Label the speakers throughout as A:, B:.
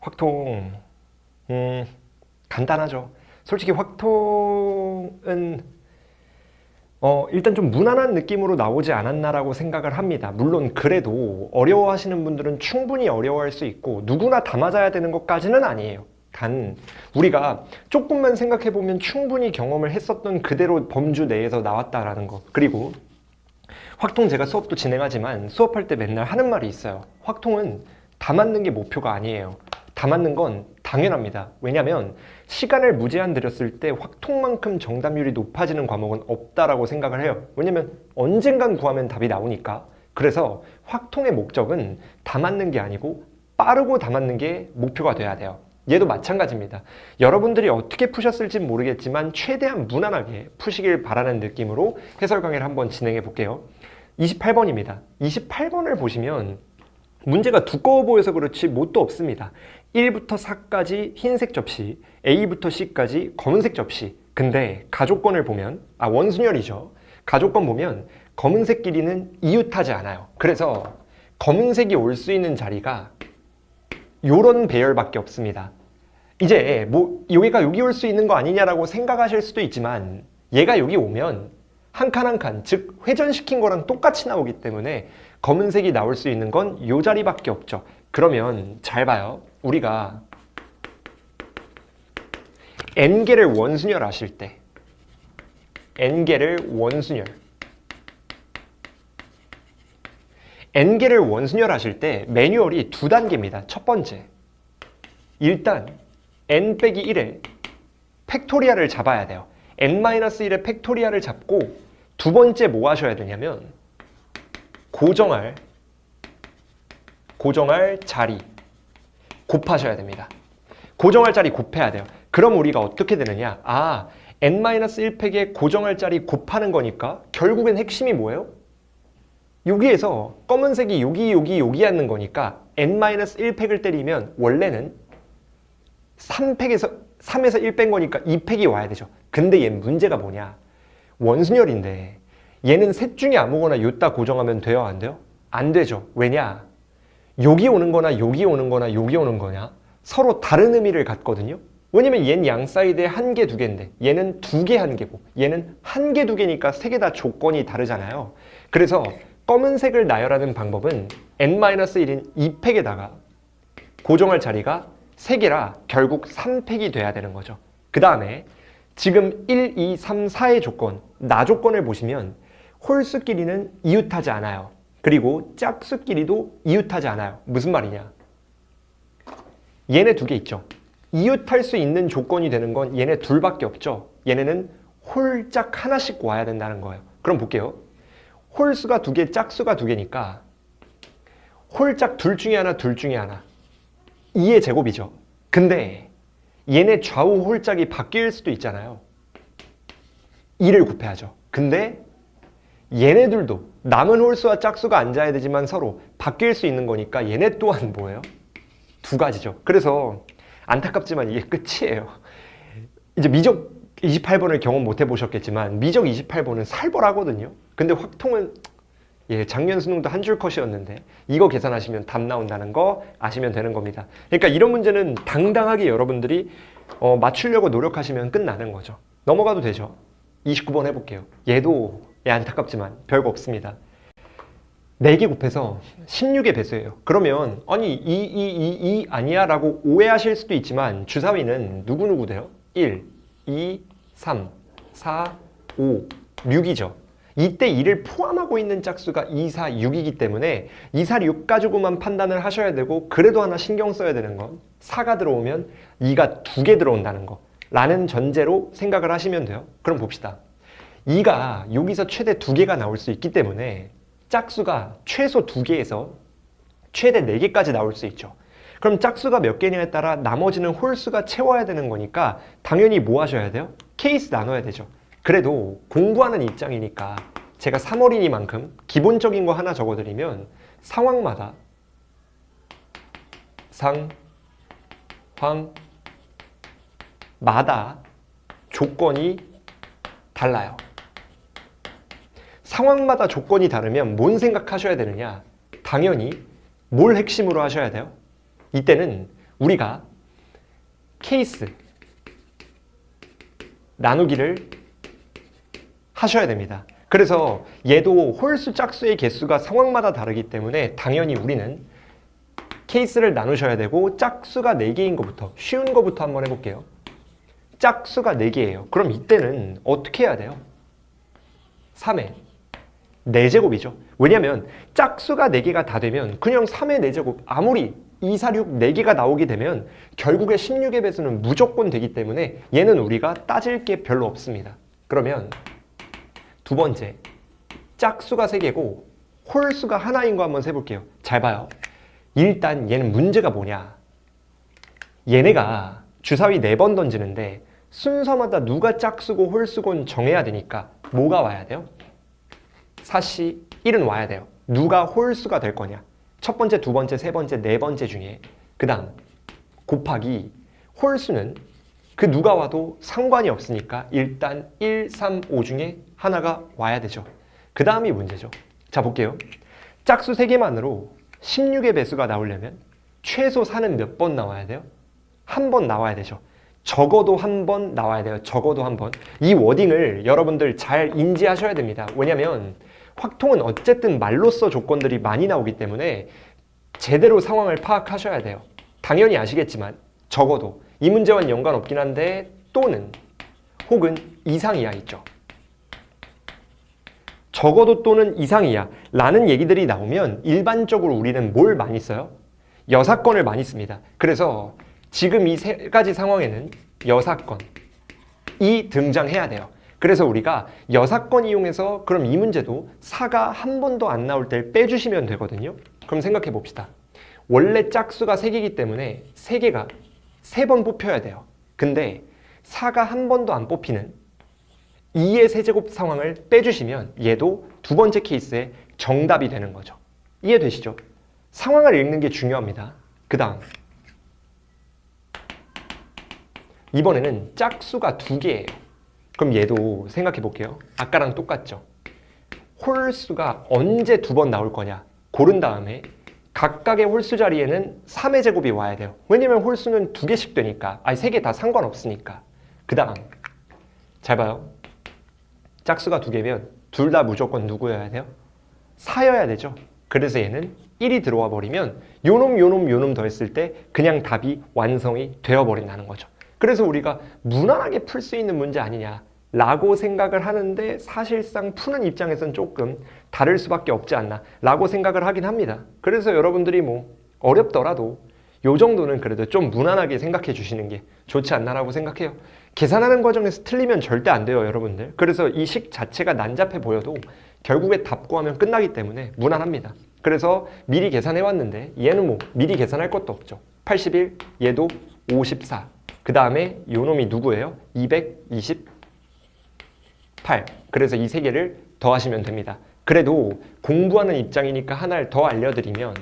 A: 확통, 간단하죠. 솔직히 확통은 일단 좀 무난한 느낌으로 나오지 않았나라고 생각을 합니다. 물론 그래도 어려워하시는 분들은 충분히 어려워할 수 있고 누구나 다 맞아야 되는 것까지는 아니에요. 우리가 조금만 생각해보면 충분히 경험을 했었던 그대로 범주 내에서 나왔다라는 거. 그리고 확통 제가 수업도 진행하지만 수업할 때 맨날 하는 말이 있어요. 확통은 다 맞는 게 목표가 아니에요. 다 맞는 건 당연합니다. 왜냐면 시간을 무제한 들였을 때 확통만큼 정답률이 높아지는 과목은 없다라고 생각을 해요. 왜냐면 언젠간 구하면 답이 나오니까. 그래서 확통의 목적은 다 맞는 게 아니고 빠르고 다 맞는 게 목표가 돼야 돼요. 얘도 마찬가지입니다. 여러분들이 어떻게 푸셨을지 모르겠지만 최대한 무난하게 푸시길 바라는 느낌으로 해설 강의를 한번 진행해 볼게요. 28번입니다. 28번을 보시면 문제가 두꺼워 보여서 그렇지 뭣도 없습니다. 1부터 4까지 흰색 접시, A부터 C까지 검은색 접시. 근데 가족권을 보면, 원순열이죠. 가족권 보면 검은색 길이는 이웃하지 않아요. 그래서 검은색이 올 수 있는 자리가 요런 배열밖에 없습니다. 이제 여기가 여기 올 수 있는 거 아니냐라고 생각하실 수도 있지만 얘가 여기 오면 한 칸 한 칸, 즉 회전시킨 거랑 똑같이 나오기 때문에 검은색이 나올 수 있는 건 요 자리밖에 없죠. 그러면 잘 봐요. 우리가 n개를 원순열 하실 때 n개를 원순열 n개를 원순열 하실 때 매뉴얼이 두 단계입니다. 첫 번째, 일단 n-1의 팩토리얼을 잡아야 돼요. n-1의 팩토리얼을 잡고 두 번째 뭐 하셔야 되냐면 고정할 자리 곱하셔야 됩니다. 고정할 자리 곱해야 돼요. 그럼 우리가 어떻게 되느냐? n-1팩에 고정할 자리 곱하는 거니까 결국엔 핵심이 뭐예요? 여기에서 검은색이 여기 앉는 거니까 n-1팩을 때리면 원래는 3에서 1 뺀 거니까 2팩이 와야 되죠. 근데 얘 문제가 뭐냐? 원순열인데 얘는 셋 중에 아무거나 요따 고정하면 돼요? 안 돼요? 안 되죠. 왜냐? 여기 오는 거나 여기 오는 거나 여기 오는 거냐? 서로 다른 의미를 갖거든요. 왜냐면 얘는 양 사이드에 한 개, 두 개인데 얘는 두 개, 한 개고 얘는 한 개, 두 개니까 세 개 다 조건이 다르잖아요. 그래서 검은색을 나열하는 방법은 n-1인 2팩에다가 고정할 자리가 3개라 결국 3팩이 돼야 되는 거죠. 그 다음에 지금 1, 2, 3, 4의 조건, 나 조건을 보시면 홀수끼리는 이웃하지 않아요. 그리고 짝수끼리도 이웃하지 않아요. 무슨 말이냐? 얘네 두 개 있죠. 이웃할 수 있는 조건이 되는 건 얘네 둘밖에 없죠. 얘네는 홀짝 하나씩 와야 된다는 거예요. 그럼 볼게요. 홀수가 두 개, 짝수가 두 개니까 홀짝 둘 중에 하나, 둘 중에 하나. 2의 제곱이죠. 근데 얘네 좌우 홀짝이 바뀔 수도 있잖아요. 2를 곱해야죠. 근데 얘네들도 남은 홀수와 짝수가 앉아야 되지만 서로 바뀔 수 있는 거니까 얘네 또한 뭐예요? 두 가지죠. 그래서 안타깝지만 이게 끝이에요. 이제 미적 28번을 경험 못 해보셨겠지만 미적 28번은 살벌하거든요. 근데 확통은 작년 수능도 한 줄 컷이었는데 이거 계산하시면 답 나온다는 거 아시면 되는 겁니다. 그러니까 이런 문제는 당당하게 여러분들이 맞추려고 노력하시면 끝나는 거죠. 넘어가도 되죠. 29번 해볼게요. 얘도 안타깝지만 별거 없습니다. 4개 곱해서 16의 배수예요. 그러면 아니 2 아니야? 라고 오해하실 수도 있지만 주사위는 누구누구 돼요? 1, 2, 3, 4, 5, 6이죠. 이때 2를 포함하고 있는 짝수가 2, 4, 6이기 때문에 2, 4, 6 가지고만 판단을 하셔야 되고 그래도 하나 신경 써야 되는 건 4가 들어오면 2가 2개 들어온다는 거 라는 전제로 생각을 하시면 돼요. 그럼 봅시다. 2가 여기서 최대 2개가 나올 수 있기 때문에 짝수가 최소 2개에서 최대 4개까지 나올 수 있죠. 그럼 짝수가 몇 개냐에 따라 나머지는 홀수가 채워야 되는 거니까 당연히 뭐 하셔야 돼요? 케이스 나눠야 되죠. 그래도 공부하는 입장이니까 제가 3월이니만큼 기본적인 거 하나 적어드리면 상황마다 조건이 달라요. 상황마다 조건이 다르면 뭔 생각하셔야 되느냐? 당연히 뭘 핵심으로 하셔야 돼요? 이때는 우리가 케이스 나누기를 하셔야 됩니다. 그래서 얘도 홀수 짝수의 개수가 상황마다 다르기 때문에 당연히 우리는 케이스를 나누셔야 되고 짝수가 4개인 것부터 쉬운 것부터 한번 해볼게요. 짝수가 4개예요. 그럼 이때는 어떻게 해야 돼요? 3의 4제곱이죠. 왜냐면 짝수가 4개가 다 되면 그냥 3의 4제곱 아무리 2, 4, 6, 4개가 나오게 되면 결국에 16의 배수는 무조건 되기 때문에 얘는 우리가 따질 게 별로 없습니다. 그러면 두 번째, 짝수가 3개고 홀수가 하나인 거 한번 세볼게요. 잘 봐요. 일단 얘는 문제가 뭐냐. 얘네가 주사위 4번 던지는데 순서마다 누가 짝수고 홀수고는 정해야 되니까 뭐가 와야 돼요? 사시 1은 와야 돼요. 누가 홀수가 될 거냐. 첫 번째, 두 번째, 세 번째, 네 번째 중에 그 다음 곱하기 홀수는 그 누가 와도 상관이 없으니까 일단 1, 3, 5 중에 하나가 와야 되죠. 그 다음이 문제죠. 자 볼게요. 짝수 3개만으로 16의 배수가 나오려면 최소 4는 몇 번 나와야 돼요? 한 번 나와야 되죠. 적어도 한 번 나와야 돼요. 적어도 한 번. 이 워딩을 여러분들 잘 인지하셔야 됩니다. 왜냐면 확통은 어쨌든 말로써 조건들이 많이 나오기 때문에 제대로 상황을 파악하셔야 돼요. 당연히 아시겠지만 적어도 이 문제와는 연관없긴 한데 또는 혹은 이상이야 있죠. 적어도 또는 이상이야 라는 얘기들이 나오면 일반적으로 우리는 뭘 많이 써요? 여사건을 많이 씁니다. 그래서 지금 이 3가지 상황에는 여사건이 등장해야 돼요. 그래서 우리가 여사건 이용해서 그럼 이 문제도 4가 한 번도 안 나올 때 빼주시면 되거든요. 그럼 생각해 봅시다. 원래 짝수가 3개이기 때문에 3개가 3번 뽑혀야 돼요. 근데 4가 한 번도 안 뽑히는 2의 세제곱 상황을 빼주시면 얘도 두 번째 케이스의 정답이 되는 거죠. 이해되시죠? 상황을 읽는 게 중요합니다. 그 다음 이번에는 짝수가 2개예요. 그럼 얘도 생각해 볼게요. 아까랑 똑같죠? 홀수가 언제 2번 나올 거냐 고른 다음에 각각의 홀수 자리에는 3의 제곱이 와야 돼요. 왜냐면 홀수는 2개씩 되니까. 아니 3개 다 상관없으니까. 그 다음 잘 봐요. 짝수가 2개면 둘 다 무조건 누구여야 돼요? 4여야 되죠. 그래서 얘는 1이 들어와 버리면 요놈 더했을 때 그냥 답이 완성이 되어버린다는 거죠. 그래서 우리가 무난하게 풀 수 있는 문제 아니냐 라고 생각을 하는데 사실상 푸는 입장에선 조금 다를 수밖에 없지 않나 라고 생각을 하긴 합니다. 그래서 여러분들이 뭐 어렵더라도 요 정도는 그래도 좀 무난하게 생각해 주시는 게 좋지 않나라고 생각해요. 계산하는 과정에서 틀리면 절대 안 돼요, 여러분들. 그래서 이 식 자체가 난잡해 보여도 결국에 답 구하면 끝나기 때문에 무난합니다. 그래서 미리 계산해 왔는데 얘는 뭐 미리 계산할 것도 없죠. 81, 얘도 54. 그 다음에 요 놈이 누구예요? 228. 그래서 이 세 개를 더하시면 됩니다. 그래도 공부하는 입장이니까 하나를 더 알려드리면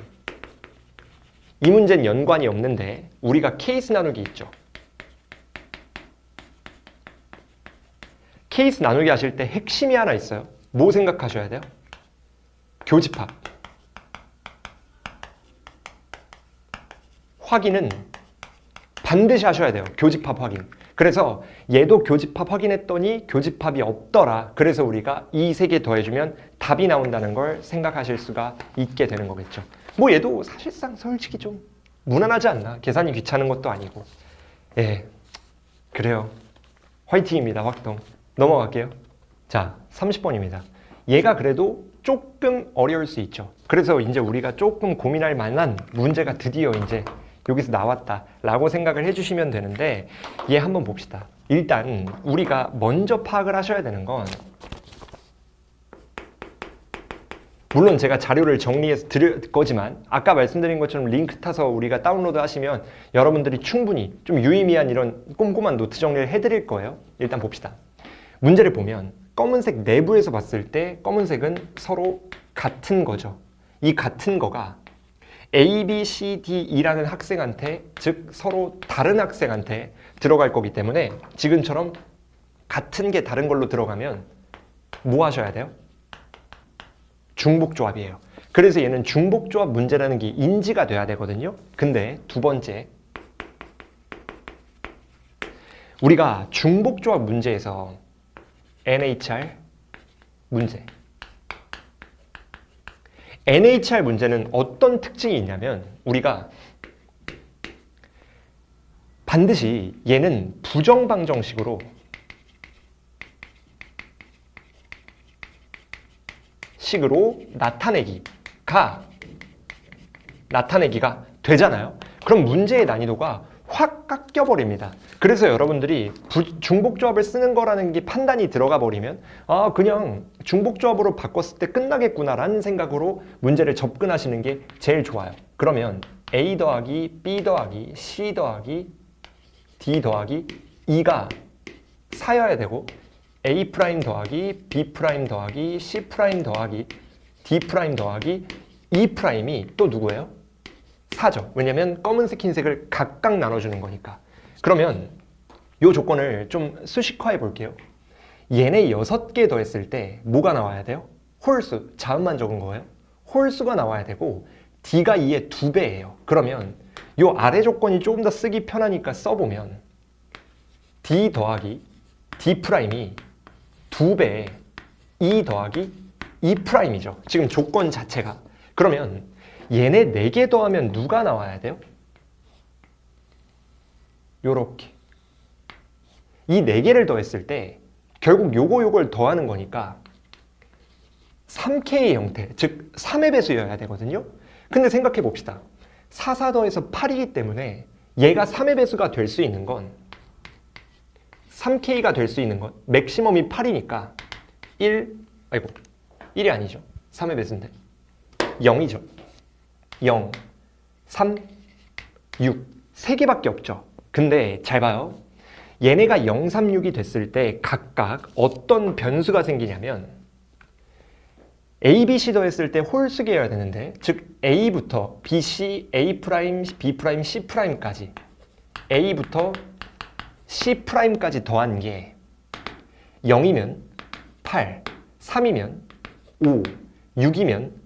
A: 이 문제는 연관이 없는데 우리가 케이스 나누기 있죠. 케이스 나누기 하실 때 핵심이 하나 있어요. 뭐 생각하셔야 돼요? 교집합. 확인은 반드시 하셔야 돼요. 교집합 확인. 그래서 얘도 교집합 확인했더니 교집합이 없더라. 그래서 우리가 이 세 개 더해주면 답이 나온다는 걸 생각하실 수가 있게 되는 거겠죠. 뭐 얘도 사실상 솔직히 좀 무난하지 않나? 계산이 귀찮은 것도 아니고. 예, 그래요. 화이팅입니다. 확통. 넘어갈게요. 자, 30번입니다. 얘가 그래도 조금 어려울 수 있죠. 그래서 이제 우리가 조금 고민할 만한 문제가 드디어 이제 여기서 나왔다 라고 생각을 해주시면 되는데 얘 한번 봅시다. 일단 우리가 먼저 파악을 하셔야 되는 건 물론 제가 자료를 정리해서 드릴 거지만 아까 말씀드린 것처럼 링크 타서 우리가 다운로드 하시면 여러분들이 충분히 좀 유의미한 이런 꼼꼼한 노트 정리를 해드릴 거예요. 일단 봅시다. 문제를 보면 검은색 내부에서 봤을 때 검은색은 서로 같은 거죠. 이 같은 거가 A, B, C, D, E라는 학생한테 즉 서로 다른 학생한테 들어갈 거기 때문에 지금처럼 같은 게 다른 걸로 들어가면 뭐 하셔야 돼요? 중복조합이에요. 그래서 얘는 중복조합 문제라는 게 인지가 돼야 되거든요. 근데 두 번째 우리가 중복조합 문제에서 NHR 문제, NHR 문제는 어떤 특징이 있냐면 우리가 반드시 얘는 부정방정식으로 나타내기가 되잖아요. 그럼 문제의 난이도가 확 깎여버립니다. 그래서 여러분들이 중복조합을 쓰는 거라는 게 판단이 들어가 버리면 아 그냥 중복조합으로 바꿨을 때 끝나겠구나라는 생각으로 문제를 접근하시는 게 제일 좋아요. 그러면 A 더하기 B 더하기 C 더하기 D 더하기 E가 4여야 되고 A 프라임 더하기 B 프라임 더하기 C 프라임 더하기 D 프라임 더하기 E 프라임이 또 누구예요? 4죠. 왜냐면 검은색, 흰색을 각각 나눠주는 거니까. 그러면 이 조건을 좀 수식화해 볼게요. 얘네 6개 더했을 때 뭐가 나와야 돼요? 홀수, 자음만 적은 거예요. 홀수가 나와야 되고 D가 2의 2배예요. 그러면 이 아래 조건이 조금 더 쓰기 편하니까 써보면 D 더하기 D 프라임이 2배에 E 더하기 E 프라임이죠. 지금 조건 자체가. 그러면 얘네 4개 더하면 누가 나와야 돼요? 요렇게. 이 4개를 더했을 때 결국 요걸 더하는 거니까 3K의 형태, 즉 3의 배수여야 되거든요. 근데 생각해 봅시다. 4 더해서 8이기 때문에 얘가 3의 배수가 될 수 있는 건 3K가 될 수 있는 건 맥시멈이 8이니까 1이 아니죠. 3의 배수인데 0이죠. 0, 3, 6 3개밖에 없죠. 근데 잘 봐요. 얘네가 0, 3, 6이 됐을 때 각각 어떤 변수가 생기냐면 A, B, C 더했을 때 홀수계여야 되는데 즉 A부터 B, C, A 프라임, B 프라임, C 프라임까지 A부터 C 프라임까지 더한 게 0이면 8, 3이면 5, 6이면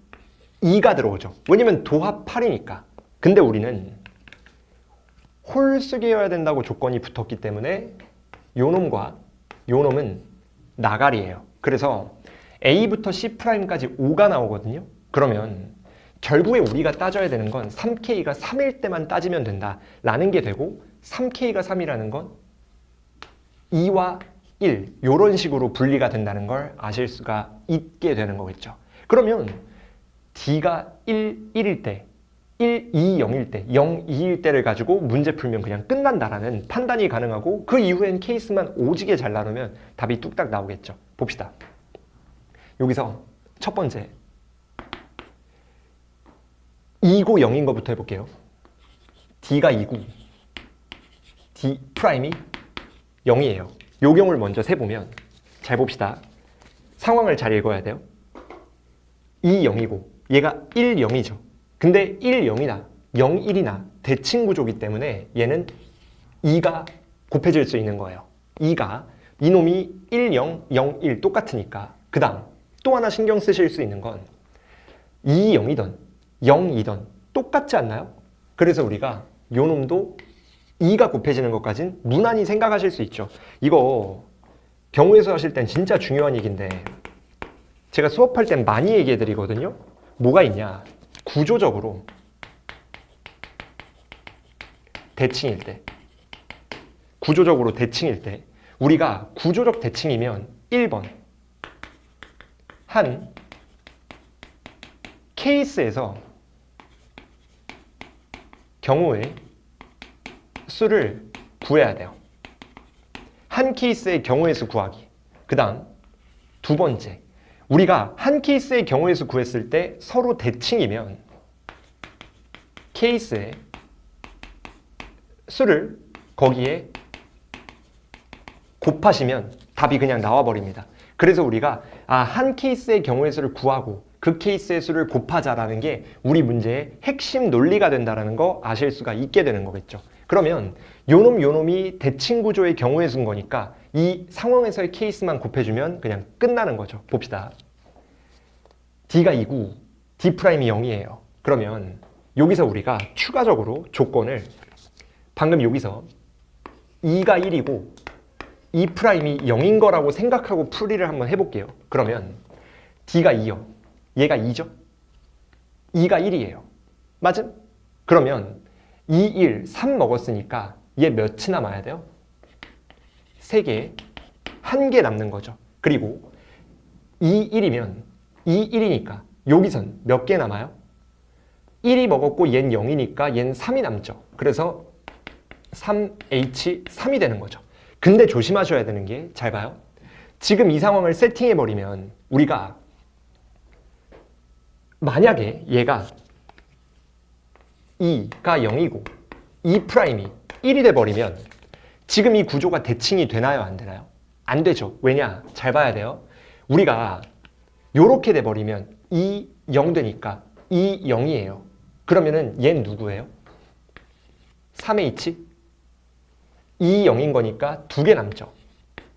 A: 2가 들어오죠. 왜냐면 도합 8이니까. 근데 우리는 홀수계여야 된다고 조건이 붙었기 때문에 요 놈과 요 놈은 나가리예요. 그래서 A부터 C 프라임까지 5가 나오거든요. 그러면 결국에 우리가 따져야 되는 건 3K가 3일 때만 따지면 된다라는 게 되고 3K가 3이라는 건 2와 1 이런 식으로 분리가 된다는 걸 아실 수가 있게 되는 거겠죠. 그러면 D가 1, 1일 때 1, 2, 0일 때 0, 2일 때를 가지고 문제 풀면 그냥 끝난다라는 판단이 가능하고 그 이후엔 케이스만 오지게 잘 나누면 답이 뚝딱 나오겠죠. 봅시다. 여기서 첫 번째 2고 0인 것부터 해볼게요. D가 2고 D 프라임이 0이에요. 요 경우를 먼저 세보면 잘 봅시다. 상황을 잘 읽어야 돼요. 2, 0이고 얘가 1, 0이죠. 근데 1, 0이나 0, 1이나 대칭 구조이기 때문에 얘는 2가 곱해질 수 있는 거예요. 2가 이놈이 1, 0, 0, 1 똑같으니까 그 다음 또 하나 신경 쓰실 수 있는 건 2, 0이던 0, 2던 똑같지 않나요? 그래서 우리가 요 놈도 2가 곱해지는 것까진 무난히 생각하실 수 있죠. 이거 경우에서 하실 땐 진짜 중요한 얘기인데 제가 수업할 땐 많이 얘기해 드리거든요. 뭐가 있냐? 구조적으로 대칭일 때 구조적으로 대칭일 때 우리가 구조적 대칭이면 1번 한 케이스에서 경우의 수를 구해야 돼요. 한 케이스의 경우의 수 구하기. 그 다음 두 번째 우리가 한 케이스의 경우의 수 구했을 때 서로 대칭이면 케이스의 수를 거기에 곱하시면 답이 그냥 나와버립니다. 그래서 우리가 한 케이스의 경우의 수를 구하고 그 케이스의 수를 곱하자라는 게 우리 문제의 핵심 논리가 된다는 거 아실 수가 있게 되는 거겠죠. 그러면 요놈이 대칭 구조의 경우의 수인 거니까 이 상황에서의 케이스만 곱해주면 그냥 끝나는 거죠. 봅시다. D가 2고 D 프라임이 0이에요. 그러면 여기서 우리가 추가적으로 조건을 방금 여기서 2가 1이고 E'이 0인 거라고 생각하고 풀이를 한번 해볼게요. 그러면 D가 2요. 얘가 2죠? 2가 1이에요. 맞음? 그러면 2, 1, 3 먹었으니까 얘 몇이 남아야 돼요? 3개, 1개 남는 거죠. 그리고 2, 1이면 2, 1이니까 여기선 몇 개 남아요? 1이 먹었고 얜 0이니까 얜 3이 남죠. 그래서 3H3이 되는 거죠. 근데 조심하셔야 되는 게, 잘 봐요. 지금 이 상황을 세팅해버리면 우리가 만약에 얘가 2가 0이고 E'이 1이 돼버리면 지금 이 구조가 대칭이 되나요? 안 되나요? 안 되죠. 왜냐? 잘 봐야 돼요. 우리가 요렇게 돼버리면 2, 0 되니까 2, 0이에요. 그러면은 얘는 누구예요? 3H? 2, 0인 거니까 2개 남죠.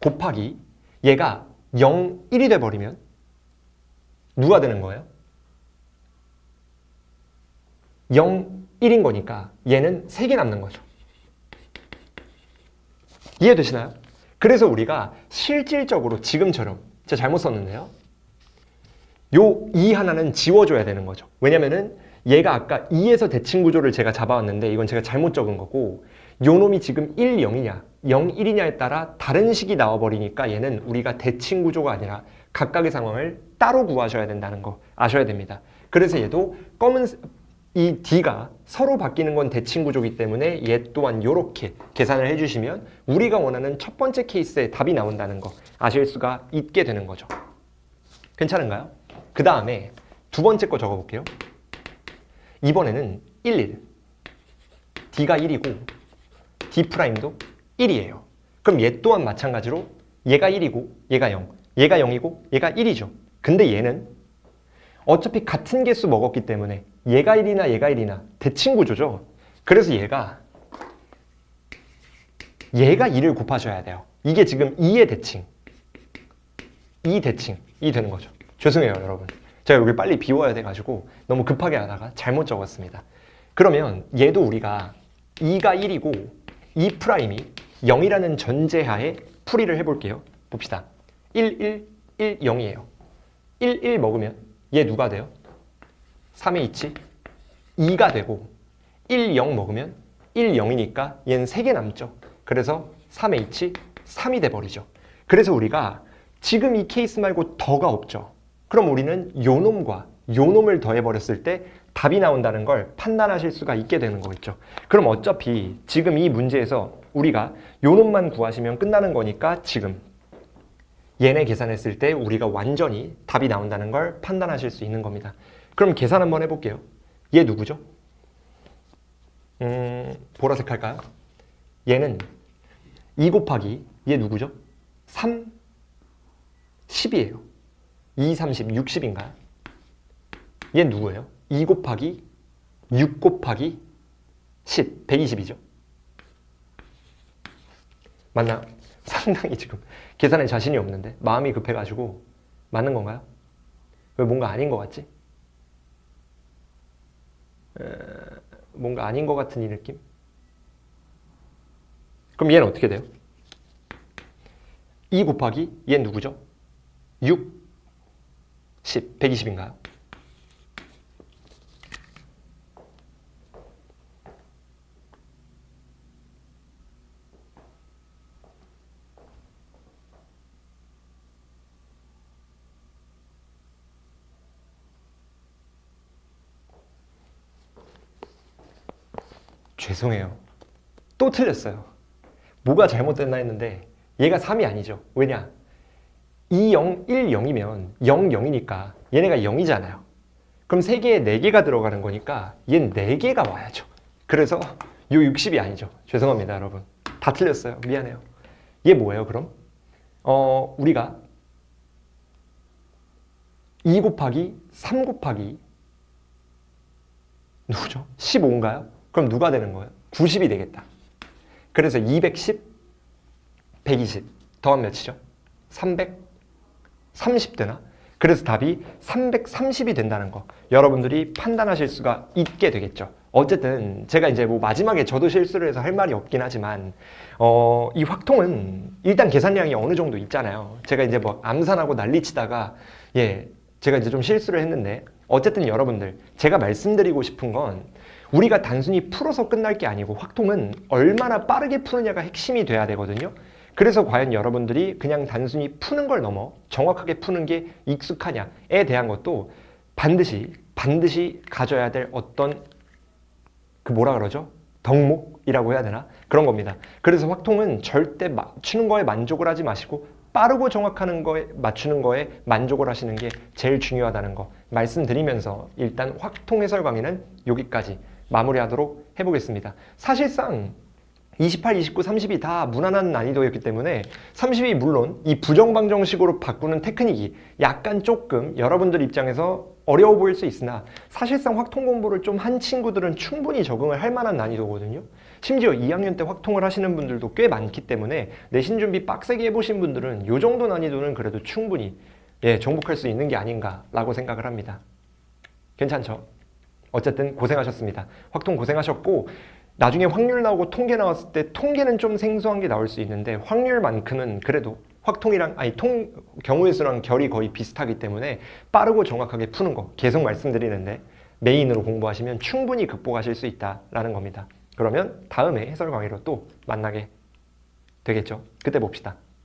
A: 곱하기 얘가 0, 1이 돼버리면 누가 되는 거예요? 0, 1인 거니까 얘는 3개 남는 거죠. 이해되시나요? 그래서 우리가 실질적으로 지금처럼, 제가 잘못 썼는데요. 요 2 하나는 지워줘야 되는 거죠. 왜냐면은 얘가 아까 2에서 대칭 구조를 제가 잡아왔는데 이건 제가 잘못 적은 거고, 요 놈이 지금 1, 0이냐 0, 1이냐에 따라 다른 식이 나와버리니까 얘는 우리가 대칭 구조가 아니라 각각의 상황을 따로 구하셔야 된다는 거 아셔야 됩니다. 그래서 얘도 이 D가 서로 바뀌는 건 대칭 구조이기 때문에 얘 또한 이렇게 계산을 해주시면 우리가 원하는 첫 번째 케이스에 답이 나온다는 거 아실 수가 있게 되는 거죠. 괜찮은가요? 그 다음에 두 번째 거 적어볼게요. 이번에는 1, 1. D가 1이고 D'도 1이에요. 그럼 얘 또한 마찬가지로 얘가 1이고 얘가 0. 얘가 0이고 얘가 1이죠. 근데 얘는 어차피 같은 개수 먹었기 때문에 얘가 1이나 얘가 1이나 대칭 구조죠. 그래서 얘가 2를 곱하셔야 돼요. 이게 지금 2의 대칭, 2 대칭이 되는 거죠. 죄송해요, 여러분. 제가 여기 빨리 비워야 돼가지고 너무 급하게 하다가 잘못 적었습니다. 그러면 얘도 우리가 2가 1이고 E'이 0이라는 전제하에 풀이를 해볼게요. 봅시다. 1, 1, 1, 0이에요. 1, 1 먹으면 얘 누가 돼요? 3H 2가 되고 1, 0 먹으면 1, 0이니까 얘는 3개 남죠. 그래서 3H 3이 돼버리죠. 그래서 우리가 지금 이 케이스 말고 더가 없죠. 그럼 우리는 요 놈과 요 놈을 더해버렸을 때 답이 나온다는 걸 판단하실 수가 있게 되는 거겠죠. 그럼 어차피 지금 이 문제에서 우리가 요 놈만 구하시면 끝나는 거니까 지금 얘네 계산했을 때 우리가 완전히 답이 나온다는 걸 판단하실 수 있는 겁니다. 그럼 계산 한번 해볼게요. 얘 누구죠? 보라색 할까요? 얘는 2 곱하기 얘 누구죠? 3, 10이에요. 2, 30, 60인가요? 얘 누구예요? 2 곱하기 6 곱하기 10, 120이죠. 맞나요? 상당히 지금 계산에 자신이 없는데 마음이 급해가지고 맞는 건가요? 왜 뭔가 아닌 것 같지? 뭔가 아닌 것 같은 이 느낌? 그럼 얘는 어떻게 돼요? 2 곱하기 얘는 누구죠? 6, 10, 120인가요? 죄송해요. 또 틀렸어요. 뭐가 잘못됐나 했는데 얘가 3이 아니죠. 왜냐? 2, 0, 1, 0이면 0, 0이니까 얘네가 0이잖아요. 그럼 3개에 4개가 들어가는 거니까 얘는 4개가 와야죠. 그래서 요 60이 아니죠. 죄송합니다, 여러분. 다 틀렸어요. 미안해요. 얘 뭐예요, 그럼? 우리가 2 곱하기 3 곱하기 누구죠? 15인가요? 그럼 누가 되는 거예요? 90이 되겠다. 그래서 210, 120 더하면 몇이죠? 330 되나? 그래서 답이 330이 된다는 거 여러분들이 판단하실 수가 있게 되겠죠. 어쨌든 제가 이제 뭐 마지막에 저도 실수를 해서 할 말이 없긴 하지만 이 확통은 일단 계산량이 어느 정도 있잖아요. 제가 이제 뭐 암산하고 난리치다가 제가 이제 좀 실수를 했는데 어쨌든 여러분들 제가 말씀드리고 싶은 건 우리가 단순히 풀어서 끝날 게 아니고 확통은 얼마나 빠르게 푸느냐가 핵심이 돼야 되거든요. 그래서 과연 여러분들이 그냥 단순히 푸는 걸 넘어 정확하게 푸는 게 익숙하냐에 대한 것도 반드시 가져야 될 어떤 그 뭐라 그러죠? 덕목이라고 해야 되나? 그런 겁니다. 그래서 확통은 절대 맞추는 거에 만족을 하지 마시고 빠르고 정확한 거에 맞추는 거에 만족을 하시는 게 제일 중요하다는 거 말씀드리면서 일단 확통 해설 강의는 여기까지 마무리하도록 해보겠습니다. 사실상 28, 29, 30이 다 무난한 난이도였기 때문에 30이 물론 이 부정방정식으로 바꾸는 테크닉이 약간 조금 여러분들 입장에서 어려워 보일 수 있으나 사실상 확통 공부를 좀 한 친구들은 충분히 적응을 할 만한 난이도거든요. 심지어 2학년 때 확통을 하시는 분들도 꽤 많기 때문에 내신 준비 빡세게 해보신 분들은 이 정도 난이도는 그래도 충분히 정복할 수 있는 게 아닌가라고 생각을 합니다. 괜찮죠? 어쨌든 고생하셨습니다. 확통 고생하셨고 나중에 확률 나오고 통계 나왔을 때 통계는 좀 생소한 게 나올 수 있는데 확률만큼은 그래도 확통이랑 경우의 수랑 결이 거의 비슷하기 때문에 빠르고 정확하게 푸는 거 계속 말씀드리는데 메인으로 공부하시면 충분히 극복하실 수 있다라는 겁니다. 그러면 다음에 해설 강의로 또 만나게 되겠죠. 그때 봅시다.